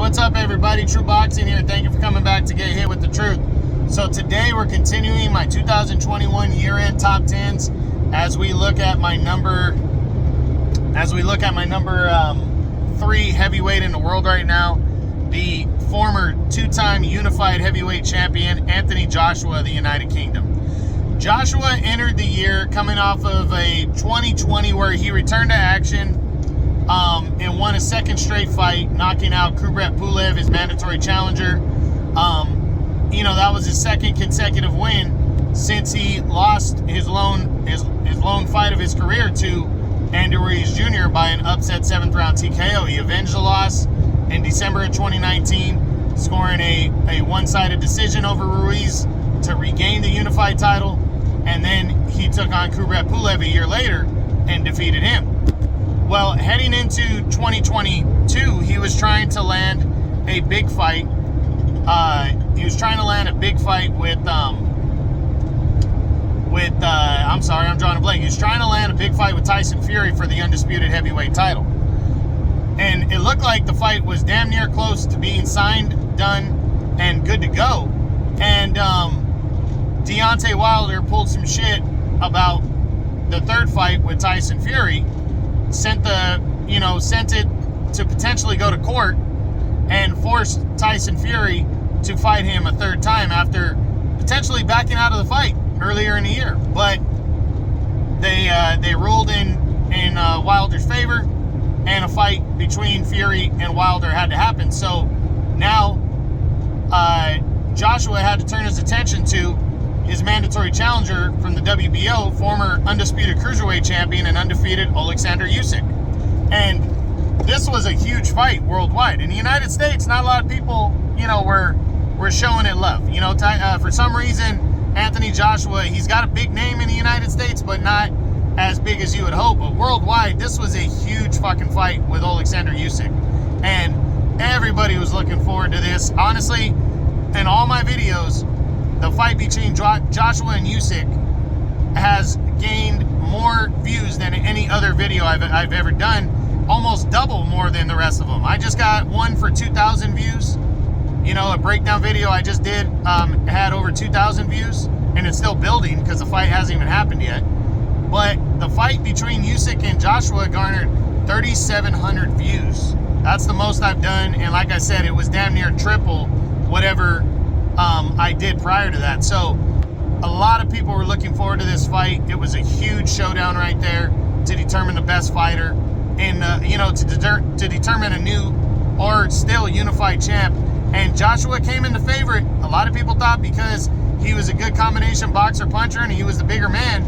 What's up, everybody? True Boxing here. Thank you for coming back to Get Hit with the Truth. So today we're continuing my 2021 year-end top 10s as we look at my number 3 heavyweight in the world right now, the former two-time unified heavyweight champion Anthony Joshua of the United Kingdom. Joshua entered the year coming off of a 2020 where he returned to action and won a second straight fight, knocking out Kubrat Pulev, his mandatory challenger. That was his second consecutive win since he lost his lone fight of his career to Andy Ruiz Jr. by an upset 7th round TKO. He avenged the loss in December of 2019, scoring a one-sided decision over Ruiz to regain the unified title, and then he took on Kubrat Pulev a year later and defeated him. Well, heading into 2022, he was trying to land a big fight. He was trying to land a big fight with Tyson Fury for the undisputed heavyweight title. And it looked like the fight was damn near close to being signed, done, and good to go. And Deontay Wilder pulled some shit about the third fight with Tyson Fury, sent it to potentially go to court and forced Tyson Fury to fight him a third time after potentially backing out of the fight earlier in the year. But they ruled in Wilder's favor, and a fight between Fury and Wilder had to happen. So now Joshua had to turn his attention to his mandatory challenger from the WBO, former undisputed cruiserweight champion and undefeated Alexander Usyk. And this was a huge fight worldwide. In the United States, not a lot of people, were showing it love. For some reason, Anthony Joshua, he's got a big name in the United States, but not as big as you would hope. But worldwide, this was a huge fucking fight with Alexander Usyk. And everybody was looking forward to this. Honestly, in all my videos, the fight between Joshua and Usyk has gained more views than any other video I've ever done. Almost double more than the rest of them. I just got one for 2,000 views. A breakdown video I just did had over 2,000 views, and it's still building because the fight hasn't even happened yet. But the fight between Usyk and Joshua garnered 3,700 views. That's the most I've done, and like I said, it was damn near triple whatever I did prior to that. So a lot of people were looking forward to this fight. It was a huge showdown right there to determine the best fighter, and to determine a new or still unified champ. And Joshua came in the favorite. A lot of people thought because he was a good combination boxer puncher and he was the bigger man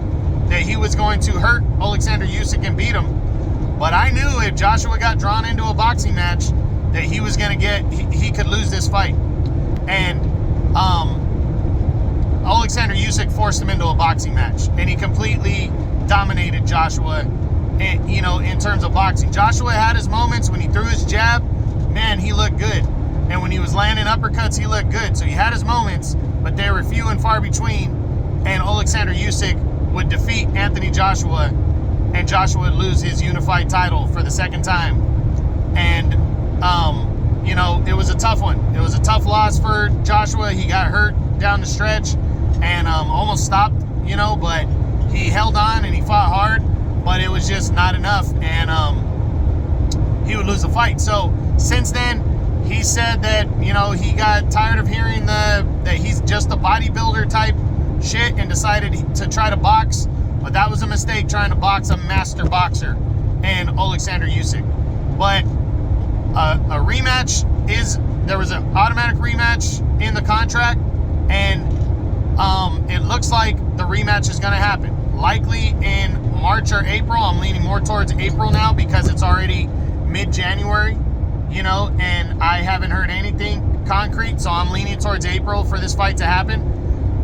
that he was going to hurt Alexander Usyk and beat him. But I knew if Joshua got drawn into a boxing match that he was going to he could lose this fight. And Alexander Usyk forced him into a boxing match, and he completely dominated Joshua. And, in terms of boxing, Joshua had his moments when he threw his jab. Man, he looked good. And when he was landing uppercuts, he looked good. So he had his moments, but they were few and far between. And Alexander Usyk would defeat Anthony Joshua, and Joshua would lose his unified title for the second time. And, it was a tough one. It was a tough loss for Joshua. He got hurt down the stretch and almost stopped, but he held on and he fought hard, but it was just not enough, and he would lose the fight. So since then, he said that, he got tired of hearing that he's just a bodybuilder type shit and decided to try to box. But that was a mistake, trying to box a master boxer and Alexander Usyk. But a rematch there was an automatic rematch in the contract, and it looks like the rematch is going to happen. Likely in March or April. I'm leaning more towards April now because it's already mid-January. And I haven't heard anything concrete, so I'm leaning towards April for this fight to happen.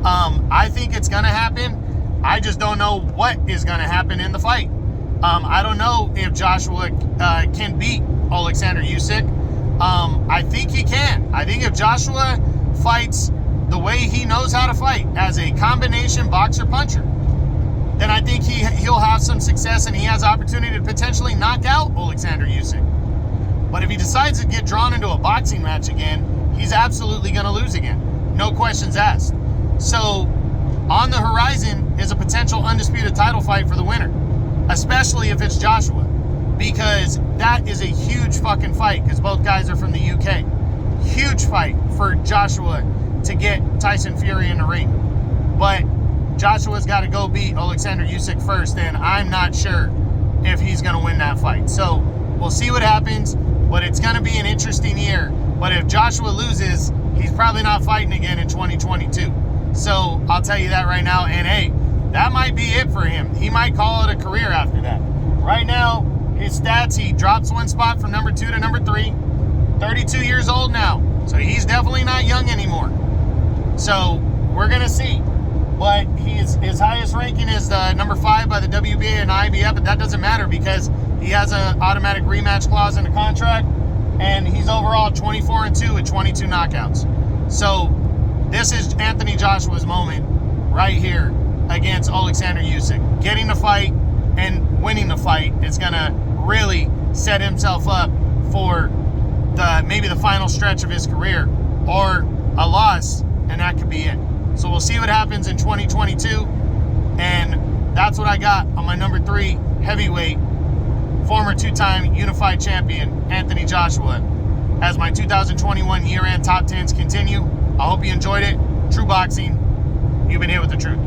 I think it's going to happen. I just don't know what is going to happen in the fight. I don't know if Joshua can beat Alexander Usyk. I think he can. I think if Joshua fights the way he knows how to fight, as a combination boxer-puncher, then I think he'll have some success, and he has opportunity to potentially knock out Alexander Usyk. But if he decides to get drawn into a boxing match again, he's absolutely going to lose again. No questions asked. So on the horizon is a potential undisputed title fight for the winner, especially if it's Joshua, because that is a huge fucking fight because both guys are from the UK. Huge fight for Joshua to get Tyson Fury in the ring. But Joshua's got to go beat Alexander Usyk first, and I'm not sure if he's going to win that fight. So we'll see what happens, but it's going to be an interesting year. But if Joshua loses, he's probably not fighting again in 2022. So I'll tell you that right now. And hey, that might be it for him. He might call it a career after that. Right now, his stats, he drops one spot from number 2 to number 3. 32 years old now. So he's definitely not young anymore. So we're going to see. But his highest ranking is number 5 by the WBA and IBF, but that doesn't matter because he has an automatic rematch clause in the contract, and he's overall 24-2 with 22 knockouts. So this is Anthony Joshua's moment right here against Alexander Usyk. Getting the fight and winning the fight is going to really set himself up for maybe the final stretch of his career, or a loss, and that could be it. So we'll see what happens in 2022, and that's what I got on my number 3 heavyweight, former 2-time unified champion, Anthony Joshua, as my 2021 year-end top 10s continue. I hope you enjoyed it. True Boxing, you've been here with the truth.